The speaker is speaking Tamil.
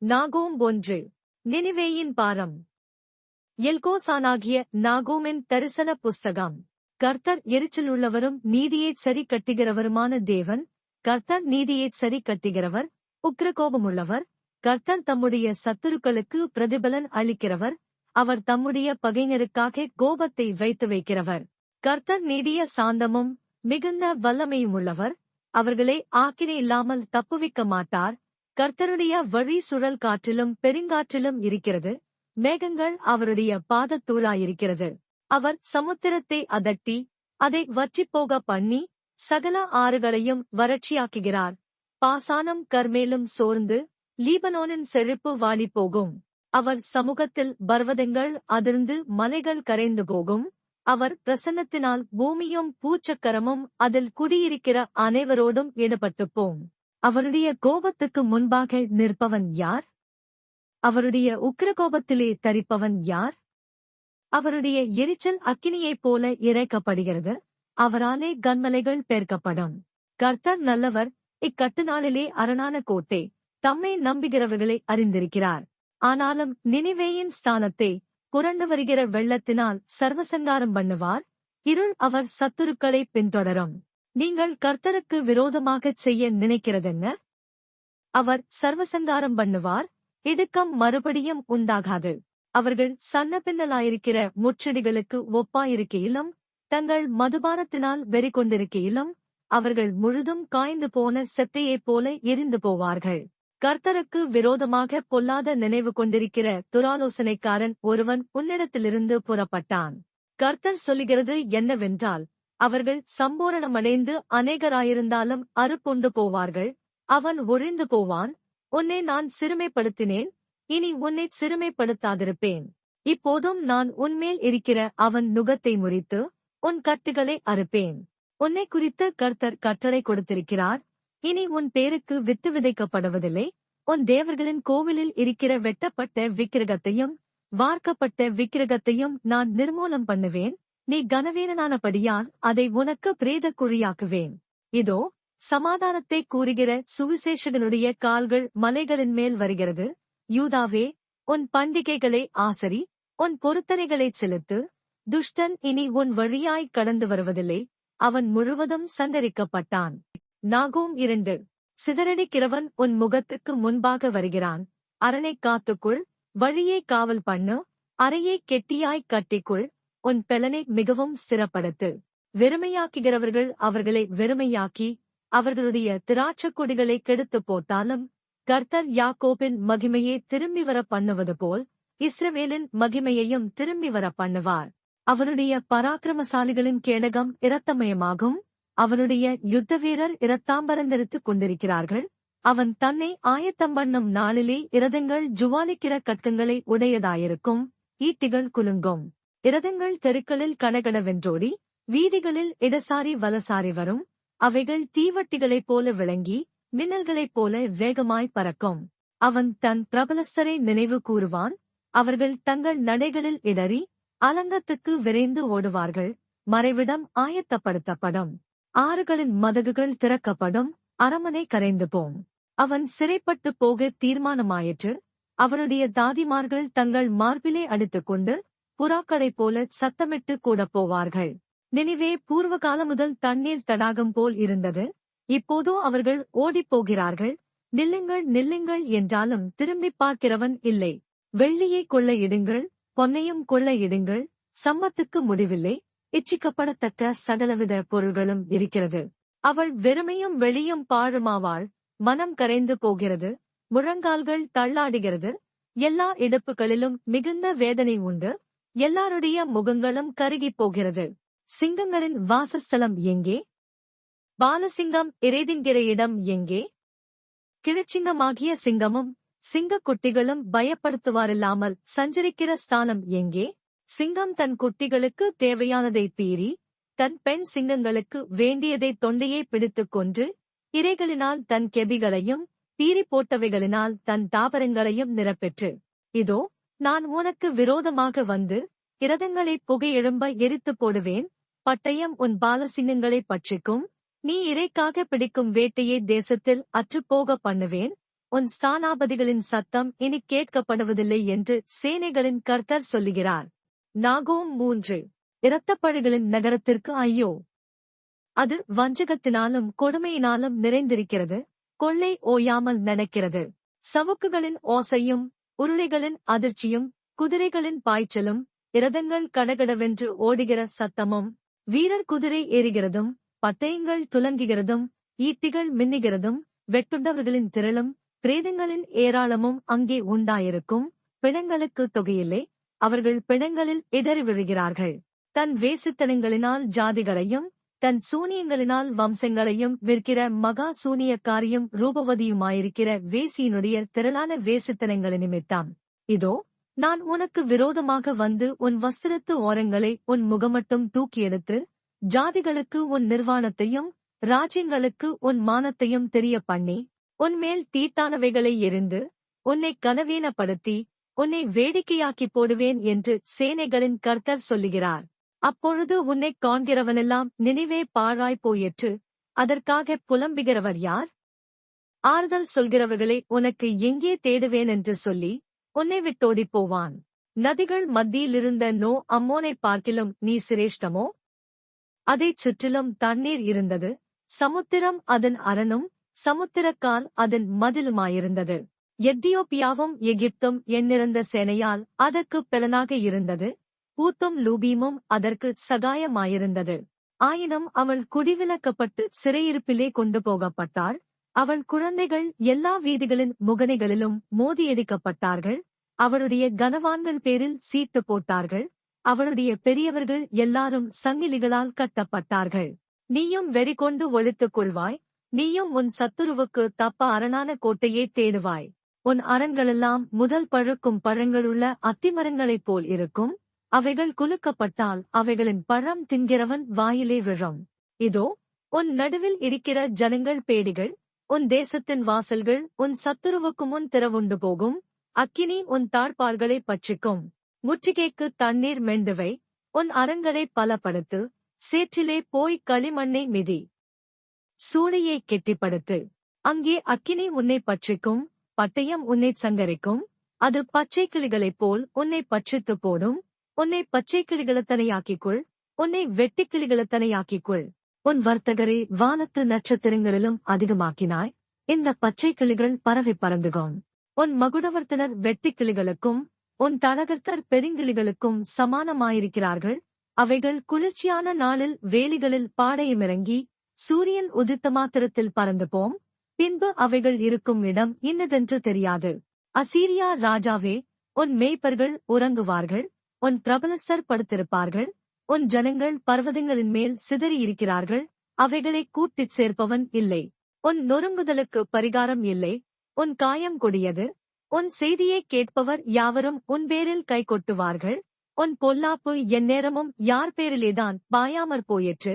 நாகூம் 1. நினிவேயின் பாரம். எல்கோசானாகிய நாகூமின் தரிசன புஸ்தகம். கர்த்தர் எரிச்சலுள்ளவரும் நீதியைச் சரி கட்டுகிறவருமான தேவன். கர்த்தர் நீதியைச் சரி கட்டுகிறவர், உக்கிரகோபமுள்ளவர். கர்த்தர் தம்முடைய சத்துருக்களுக்கு பிரதிபலன் அளிக்கிறவர். அவர் தம்முடைய பகைஞருக்காக கோபத்தை வைத்து வைக்கிறவர். கர்த்தர் நீடிய சாந்தமும் மிகுந்த வல்லமையுமுள்ளவர். அவர்களை ஆக்கினை இல்லாமல் தப்புவிக்க மாட்டார். கர்த்தருடைய வழி சுழல் காற்றிலும் பெருங்காற்றிலும் இருக்கிறது. மேகங்கள் அவருடைய பாதத்தூளாயிருக்கிறது. அவர் சமுத்திரத்தை அதட்டி அதை வற்றிப்போக பண்ணி சகல ஆறுகளையும் வறட்சியாக்குகிறார். பாசானும் கர்மேலும் சோர்ந்து லீபனோனின் செழிப்பு வாடிப்போகும். அவர் சமூகத்தில் பர்வதங்கள் அதிர்ந்து மலைகள் கரைந்து போகும். அவர் பிரசன்னத்தினால் பூமியும் பூச்சக்கரமும் அதில் குடியிருக்கிற அனைவரோடும் ஈடுபட்டுப்போம். அவருடைய கோபத்துக்கு முன்பாக நிற்பவன் யார்? அவருடைய உக்கிரகோபத்திலே தரிப்பவன் யார்? அவருடைய எரிச்சல் அக்கினியைப் போல இறைக்கப்படுகிறது. அவராலே கன்மலைகள் பெயர்க்கப்படும். கர்த்தர் நல்லவர். இக்கட்டுநாளிலே அரணான கோட்டை. தம்மை நம்புகிறவர்களை அறிந்திருக்கிறார். ஆனாலும் நினிவேயின் ஸ்தானத்தை புரண்டு வருகிற வெள்ளத்தினால் சர்வசங்காரம் பண்ணுவார். இருள் அவர் சத்துருக்களை பின்தொடரும். நீங்கள் கர்த்தருக்கு விரோதமாகச் செய்ய நினைக்கிறதென்ன? அவர் சர்வசங்காரம் பண்ணுவார். இடுக்கம் மறுபடியும் உண்டாகாது. அவர்கள் சன்னபின்னலாயிருக்கிற முச்செடிகளுக்கு ஒப்பாயிருக்கையிலும் தங்கள் மதுபானத்தினால் வெறி கொண்டிருக்கையிலும் அவர்கள் முழுதும் காய்ந்து போன செத்தையைப் போல எரிந்து போவார்கள். கர்த்தருக்கு விரோதமாக பொல்லாத நினைவு கொண்டிருக்கிற துராலோசனைக்காரன் ஒருவன் உன்னிடத்திலிருந்து புறப்பட்டான். கர்த்தர் சொல்லுகிறது என்னவென்றால், அவர்கள் சம்போரணமடைந்து அநேகராயிருந்தாலும் அறுப்புண்டு போவார்கள். அவன் ஒழிந்து போவான். உன்னை நான் சிறுமைப்படுத்தினேன், இனி உன்னை சிறுமைப்படுத்தாதிருப்பேன். இப்போதும் நான் உன்மேல் இருக்கிற அவன் நுகத்தை முறித்து உன் கட்டுகளை அறுப்பேன். உன்னை குறித்து கர்த்தர் கட்டளை கொடுத்திருக்கிறார். இனி உன் பேருக்கு வித்து விதைக்கப்படுவதில்லை. உன் தேவர்களின் கோவிலில் இருக்கிற வெட்டப்பட்ட விக்கிரகத்தையும் வார்க்கப்பட்ட விக்கிரகத்தையும் நான் நிர்மூலம் பண்ணுவேன். நீ கனவீனனானபடியால் அதை உனக்கு பிரேத குழியாக்குவேன். இதோ, சமாதானத்தை கூறுகிற சுவிசேஷகனுடைய கால்கள் மலைகளின் மேல் வருகிறது. யூதாவே, உன் பண்டிகைகளை ஆசரி, உன் பொருத்தனைகளைச் செலுத்து. துஷ்டன் இனி உன் வழியாய் கடந்து வருவதில்லை. அவன் முழுவதும் சந்தரிக்கப்பட்டான். நாகூம் 2. சிதறடிக்கிறவன் உன் முகத்துக்கு முன்பாக வருகிறான். அரணைக் காத்துக்குள், வழியை காவல் பண்ணு. அறையை கெட்டியாய் கட்டிக்குள், உன் பெலனை மிகவும் ஸ்திரப்படுத்து. வெறுமையாக்குகிறவர்கள் அவர்களை வெறுமையாக்கி அவர்களுடைய திராட்சக் கொடிகளை கெடுத்து போட்டாலும், கர்த்தர் யாக்கோபின் மகிமையை திரும்பி வர பண்ணுவது போல் இஸ்ரவேலின் மகிமையையும் திரும்பி வர பண்ணுவார். அவனுடைய பராக்கிரமசாலிகளின் கேடகம் இரத்தமயமாகும். அவனுடைய யுத்த வீரர் இரத்தாம்பரந்தரித்துக் கொண்டிருக்கிறார்கள். அவன் தன்னை ஆயத்தம் பண்ணும் நாளிலே இரதங்கள் ஜுவாலிக்கிற கட்கங்களை உடையதாயிருக்கும். ஈட்டிகள் குலுங்கும். இரதங்கள் தெருக்களில் கனகனவென்றோடி வீதிகளில் இடசாரி வலசாரி வரும். அவைகள் தீவட்டிகளைப் போல விளங்கி மின்னல்களைப் போல வேகமாய் பறக்கும். அவன் தன் பிரபலஸ்தரை நினைவு கூறுவான். அவர்கள் தங்கள் நடைகளில் இடறி அலங்கத்துக்கு விரைந்து ஓடுவார்கள். மறைவிடம் ஆயத்தப்படுத்தப்படும். ஆறுகளின் மதகுகள் திறக்கப்படும். அரமனை கரைந்து போம். அவன் சிறைப்பட்டு போக தீர்மானமாயிற்று. அவனுடைய தாதிமார்கள் தங்கள் மார்பிலே அடித்துக்கொண்டு புறாக்களைப் போல சத்தமிட்டு கூட போவார்கள். நினிவே பூர்வகாலம் முதல் தண்ணீர் தடாகம் போல் இருந்தது. இப்போதோ அவர்கள் ஓடிப்போகிறார்கள். நில்லுங்கள் நில்லுங்கள் என்றாலும் திரும்பிப் பார்க்கிறவன் இல்லை. வெள்ளியை கொள்ளையிடுங்கள், பொன்னையும் கொள்ளையிடுங்கள். சம்மத்துக்கு முடிவில்லை. இச்சிக்கப்படத்தக்க சகலவித பொருள்களும் இருக்கிறது. அவள் வெறுமையும் வெளியும் பாழுமாவாள். மனம் கரைந்து போகிறது. முழங்கால்கள் தள்ளாடுகிறது. எல்லா இடுப்புகளிலும் மிகுந்த வேதனை உண்டு. எல்லாருடைய முகங்களும் கருகிப் போகிறது. சிங்கங்களின் வாசஸ்தலம் எங்கே? பாலசிங்கம் இறைதின்கிற இடம் எங்கே? கிழச்சிங்கமாகிய சிங்கமும் சிங்கக் குட்டிகளும் பயப்படுத்துவாரில்லாமல் சஞ்சரிக்கிற ஸ்தானம் எங்கே? சிங்கம் தன் குட்டிகளுக்கு தேவையானதை பீறி, தன் பெண் சிங்கங்களுக்கு வேண்டியதை தொண்டையை பிடித்துக் கொன்று, இரைகளினால் தன் கெபிகளையும் பீறி போட்டவைகளினால் தன் தாபரங்களையும் நிரப்பெற்று, இதோ, நான் உனக்கு விரோதமாக வந்து இரதங்களை புகையெழும்ப எரித்துப் போடுவேன். பட்டயம் உன் பாலசிங்கங்களை பட்சிக்கும். நீ இரைக்காக பிடிக்கும் வேட்டையை தேசத்தில் அற்றுப்போக பண்ணுவேன். உன் ஸ்தானாபதிகளின் சத்தம் இனி கேட்கப்படுவதில்லை என்று சேனைகளின் கர்த்தர் சொல்லுகிறார். நாகூம் 3. இரத்தப்பழிகளின் நகரத்திற்கு ஐயோ! அது வஞ்சகத்தினாலும் கொடுமையினாலும் நிறைந்திருக்கிறது, கொள்ளை ஓயாமல் நடக்கிறது. சவுக்குகளின் ஓசையும் உருளைகளின் அதிர்ச்சியும் குதிரைகளின் பாய்ச்சலும் இரதங்கள் கடகடவென்று ஓடுகிற சத்தமும் வீரர் குதிரை ஏறுகிறதும் பட்டயங்கள் துலங்குகிறதும் ஈட்டிகள் மின்னுகிறதும் வெட்டுண்டவர்களின் திரளும் பிரேதங்களின் ஏராளமும் அங்கே உண்டாயிருக்கும். பிணங்களுக்கு தொகையில்லை, அவர்கள் பிணங்களில் இடறி விழுகிறார்கள். தன் வேசித்தனங்களினால் ஜாதிகளையும் தன் சூனியங்களினால் வம்சங்களையும் விற்கிற மகா சூனியக்காரியும் ரூபவதியுமாயிருக்கிற வேசியினுடைய திரளான வேசித்தனங்களை நிமித்தம் இதோ நான் உனக்கு விரோதமாக வந்து உன் வஸ்திரத்து ஓரங்களை உன் முகமட்டும் தூக்கி எடுத்து ஜாதிகளுக்கு உன் நிர்வாணத்தையும் ராஜ்யங்களுக்கு உன் மானத்தையும் தெரிய பண்ணி உன்மேல் தீட்டானவைகளை எரிந்து உன்னை கனவீனப்படுத்தி உன்னை வேடிக்கையாக்கி போடுவேன் என்று சேனைகளின் கர்த்தர் சொல்லுகிறார். அப்பொழுது உன்னை காண்கிறவனெல்லாம் நினைவே பாழாய் போயிற்று, அதற்காக புலம்புகிறவர் யார்? ஆறுதல் சொல்கிறவர்களை உனக்கு எங்கே தேடுவேன் என்று சொல்லி உன்னை விட்டோடிப் போவான். நதிகள் மத்தியிலிருந்த நோ அம்மோனை பார்க்கிலும் நீ சிரேஷ்டமோ? அதைச் சுற்றிலும் தண்ணீர் இருந்தது, சமுத்திரம் அதன் அரணும் சமுத்திரக்கால் அதன் மதிலுமாயிருந்தது. எத்தியோப்பியாவும் எகிப்தும் எண்ணிறந்த சேனையால் அதற்குப் பெலனாக இருந்தது, பூத்தும் லூபீமும் அதற்கு சகாயமாயிருந்தது. ஆயினும் அவள் குடிவிலக்கப்பட்டு சிறையிருப்பிலே கொண்டு போகப்பட்டாள். அவள் குழந்தைகள் எல்லா வீதிகளின் முகனைகளிலும் மோதியடிக்கப்பட்டார்கள். அவளுடைய கனவான்கள் பேரில் சீட்டு போட்டார்கள். அவளுடைய பெரியவர்கள் எல்லாரும் சங்கிலிகளால் கட்டப்பட்டார்கள். நீயும் வெறிகொண்டு ஒளித்துக் கொள்வாய், நீயும் உன் சத்துருவுக்கு தப்ப அரணான கோட்டையே தேடுவாய். உன் அரண்களெல்லாம் முதல் பழுக்கும் பழங்களுள்ள அத்திமரங்களைப் போல் இருக்கும். அவைகள் குலுக்கப்பட்டால் அவைகளின் பழம் தின்கிறவன் வாயிலே விழும். இதோ உன் நடுவில் இருக்கிற ஜனங்கள் பேடிகள், உன் தேசத்தின் வாசல்கள் உன் சத்துருவுக்கு முன் திறவுண்டு போகும். அக்கினி உன் தாழ்பாள்களை பட்சிக்கும். முற்றுகைக்கு தண்ணீர் மெண்டுவை, உன் அரண்களை பலப்படுத்து. சேற்றிலே போய் களிமண்ணை மிதி, சூளையை கெட்டிப்படுத்து. அங்கே அக்கினி உன்னை பட்சிக்கும், பட்டயம் உன்னை சங்கரிக்கும். அது பச்சை கிளிகளைப் போல் உன்னை பட்சித்து போடும். உன்னை பச்சை கிளிகளத்தனையாக்கிக்கொள், உன்னை வெட்டிக் கிளிகளத்தனையாக்கிக்கொள். உன் வர்த்தகரை வானத்து நட்சத்திரங்களிலும் அதிகமாக்கினாய். இந்த பச்சை கிளிகள் பறவை பறந்துகோம். உன் மகுடவர்த்தனர் வெட்டிக் கிளிகளுக்கும் உன் தலகர்த்தர் பெருங்கிளிகளுக்கும் சமானமாயிருக்கிறார்கள். அவைகள் குளிர்ச்சியான நாளில் வேலிகளில் பாடையுமிறங்கி சூரியன் உதித்த மாத்திரத்தில் பறந்து போம். பின்பு அவைகள் இருக்கும் இடம் இன்னதென்று தெரியாது. அசீரியா ராஜாவே, உன் மேய்ப்பர்கள் உறங்குவார்கள், உன் பிரபலஸ்தர் படுத்திருப்பார்கள். உன் ஜனங்கள் பர்வதங்களின் மேல் சிதறியிருக்கிறார்கள், அவைகளை கூட்டிச் சேர்ப்பவன் இல்லை. உன் நொறுங்குதலுக்கு பரிகாரம் இல்லை, உன் காயம் கொடியது. உன் செய்தியை கேட்பவர் யாவரும் உன் பேரில் கை கொட்டுவார்கள். உன் பொல்லாப்பு எந்நேரமும் யார் பேரிலேதான் பாயாமற் போயிற்று.